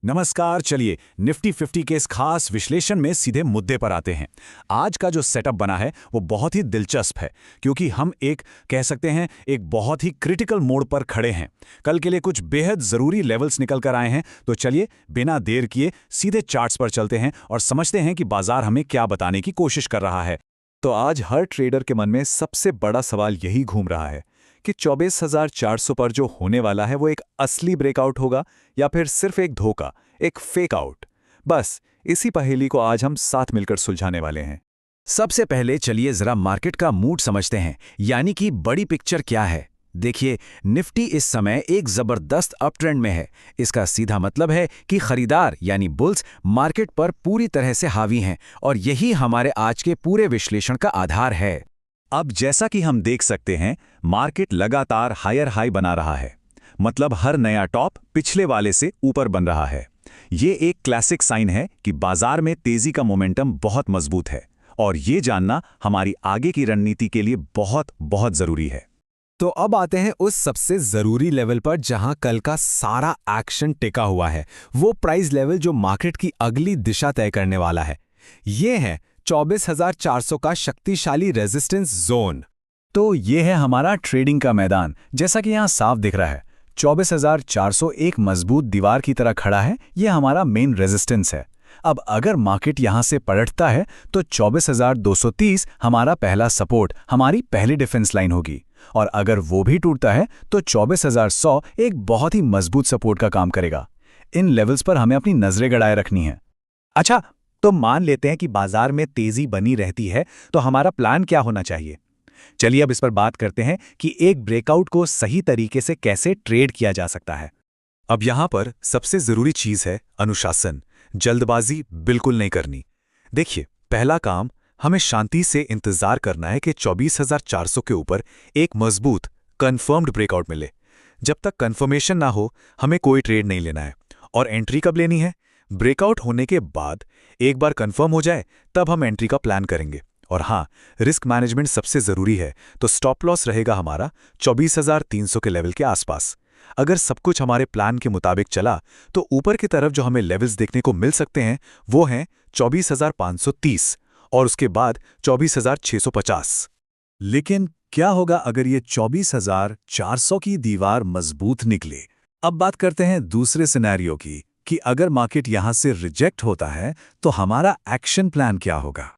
नमस्कार। चलिए निफ्टी 50 के इस खास विश्लेषण में सीधे मुद्दे पर आते हैं। आज का जो सेटअप बना है वो बहुत ही दिलचस्प है, क्योंकि हम कह सकते हैं एक बहुत ही क्रिटिकल मोड़ पर खड़े हैं। कल के लिए कुछ बेहद ज़रूरी लेवल्स निकल कर आए हैं। तो चलिए बिना देर किए सीधे चार्ट्स पर चलते हैं और समझते हैं कि बाजार हमें क्या बताने की कोशिश कर रहा है। तो आज हर ट्रेडर के मन में सबसे बड़ा सवाल यही घूम रहा है कि 24,400 पर जो होने वाला है वो एक असली ब्रेकआउट होगा या फिर सिर्फ एक धोखा, एक फेक आउट। बस इसी पहेली को आज हम साथ मिलकर सुलझाने वाले हैं। सबसे पहले चलिए जरा मार्केट का मूड समझते हैं, यानी कि बड़ी पिक्चर क्या है। देखिए, निफ्टी इस समय एक जबरदस्त अप ट्रेंड में है। इसका सीधा मतलब है कि खरीदार यानी बुल्स मार्केट पर पूरी तरह से हावी हैं, और यही हमारे आज के पूरे विश्लेषण का आधार है। अब जैसा कि हम देख सकते हैं, मार्केट लगातार हायर हाई बना रहा है। मतलब हर नया टॉप पिछले वाले से ऊपर बन रहा है। ये एक क्लासिक साइन है कि बाजार में तेजी का मोमेंटम बहुत मजबूत है, और ये जानना हमारी आगे की रणनीति के लिए बहुत बहुत जरूरी है। तो अब आते हैं उस सबसे जरूरी लेवल पर जहां कल का सारा एक्शन टिका हुआ है। वो प्राइस लेवल जो मार्केट की अगली दिशा तय करने वाला है। ये है 24,400 का शक्तिशाली रेजिस्टेंस जोन। तो ये है हमारा ट्रेडिंग का मैदान। जैसा कि यहाँ साफ दिख रहा है, 24,400 एक मजबूत दीवार की तरह खड़ा है। ये हमारा मेन रेजिस्टेंस है। अब अगर मार्केट यहाँ से पलटता है तो 24,230 हमारा पहला सपोर्ट, हमारी पहली डिफेंस लाइन होगी। और अगर वो भी टूटता है तो 24,100 एक बहुत ही मजबूत सपोर्ट का काम करेगा। इन लेवल्स पर हमें अपनी नजरें गड़ाए रखनी है। अच्छा, तो मान लेते हैं कि बाजार में तेजी बनी रहती है, तो हमारा प्लान क्या होना चाहिए। चलिए अब इस पर बात करते हैं कि एक ब्रेकआउट को सही तरीके से कैसे ट्रेड किया जा सकता है। अब यहाँ पर सबसे जरूरी चीज है अनुशासन। जल्दबाजी बिल्कुल नहीं करनी। देखिए, पहला काम, हमें शांति से इंतजार करना है कि 24,400 के ऊपर एक मजबूत कंफर्म्ड ब्रेकआउट मिले। जब तक कंफर्मेशन ना हो, हमें कोई ट्रेड नहीं लेना है। और एंट्री कब लेनी है? ब्रेकआउट होने के बाद। एक बार कंफर्म हो जाए तब हम एंट्री का प्लान करेंगे। और हाँ, रिस्क मैनेजमेंट सबसे जरूरी है। तो स्टॉप लॉस रहेगा हमारा 24,300 के लेवल के आसपास। अगर सब कुछ हमारे प्लान के मुताबिक चला तो ऊपर की तरफ जो हमें लेवल्स देखने को मिल सकते हैं वो हैं 24,530 और उसके बाद 24,650। लेकिन क्या होगा अगर ये 24,400 की दीवार मजबूत निकले? अब बात करते हैं दूसरे सिनेरियो की, कि अगर मार्केट यहां से रिजेक्ट होता है तो हमारा एक्शन प्लान क्या होगा।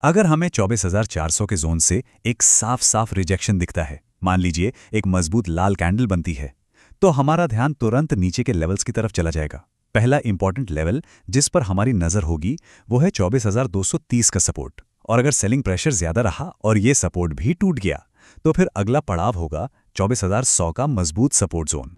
अगर हमें 24,400 के जोन से एक साफ साफ रिजेक्शन दिखता है, मान लीजिए एक मजबूत लाल कैंडल बनती है, तो हमारा ध्यान तुरंत नीचे के लेवल्स की तरफ चला जाएगा। पहला इंपॉर्टेंट लेवल जिस पर हमारी नजर होगी वो है 24,230 का सपोर्ट। और अगर सेलिंग प्रेशर ज्यादा रहा और ये सपोर्ट भी टूट गया तो फिर अगला पड़ाव होगा 24,100 का मजबूत सपोर्ट जोन।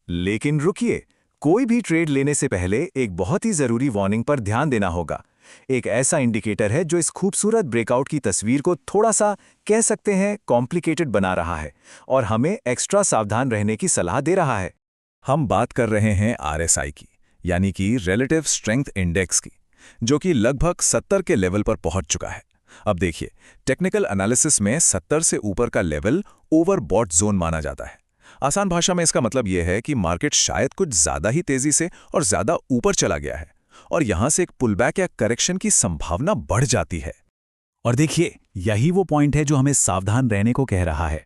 लेकिन रुकिए, कोई भी ट्रेड लेने से पहले एक बहुत ही जरूरी वार्निंग पर ध्यान देना होगा। एक ऐसा इंडिकेटर है जो इस खूबसूरत ब्रेकआउट की तस्वीर को थोड़ा सा, कह सकते हैं, कॉम्प्लिकेटेड बना रहा है और हमें एक्स्ट्रा सावधान रहने की सलाह दे रहा है। हम बात कर रहे हैं RSI की, यानी कि रिलेटिव स्ट्रेंथ इंडेक्स की, जो कि लगभग 70 के लेवल पर पहुंच चुका है। अब देखिए, टेक्निकल एनालिसिस में 70 से ऊपर का लेवल ओवरबॉट जोन माना जाता है। आसान भाषा में इसका मतलब यह है कि मार्केट शायद कुछ ज्यादा ही तेजी से और ज्यादा ऊपर चला गया है, और यहां से एक पुलबैक या करेक्शन की संभावना बढ़ जाती है। और देखिए, यही वो पॉइंट है जो हमें सावधान रहने को कह रहा है।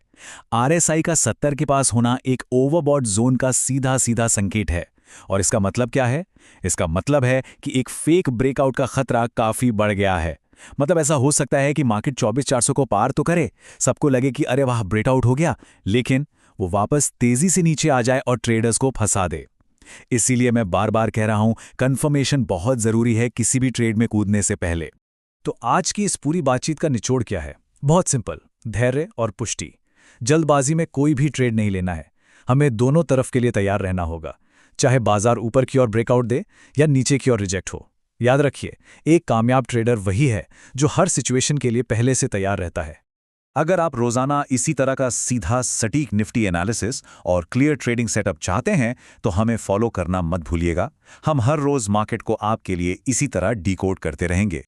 RSI का 70 के पास होना एक ओवरबॉट जोन का सीधा सीधा संकेत है। और इसका मतलब क्या है? इसका मतलब है कि एक फेक ब्रेकआउट का खतरा काफी बढ़ गया है। मतलब ऐसा हो सकता है कि मार्केट 24,400 को पार तो करे, सबको लगे कि अरे वाह ब्रेकआउट हो गया, लेकिन वो वापस तेजी से नीचे आ जाए और ट्रेडर्स को फंसा दे। इसीलिए मैं बार बार कह रहा हूं, कंफर्मेशन बहुत जरूरी है किसी भी ट्रेड में कूदने से पहले। तो आज की इस पूरी बातचीत का निचोड़ क्या है? बहुत सिंपल, धैर्य और पुष्टि। जल्दबाजी में कोई भी ट्रेड नहीं लेना है। हमें दोनों तरफ के लिए तैयार रहना होगा, चाहे बाजार ऊपर की ओर ब्रेकआउट दे या नीचे की ओर रिजेक्ट हो। याद रखिए, एक कामयाब ट्रेडर वही है जो हर सिचुएशन के लिए पहले से तैयार रहता है। अगर आप रोजाना इसी तरह का सीधा सटीक निफ्टी एनालिसिस और क्लियर ट्रेडिंग सेटअप चाहते हैं तो हमें फॉलो करना मत भूलिएगा। हम हर रोज मार्केट को आपके लिए इसी तरह डिकोड करते रहेंगे।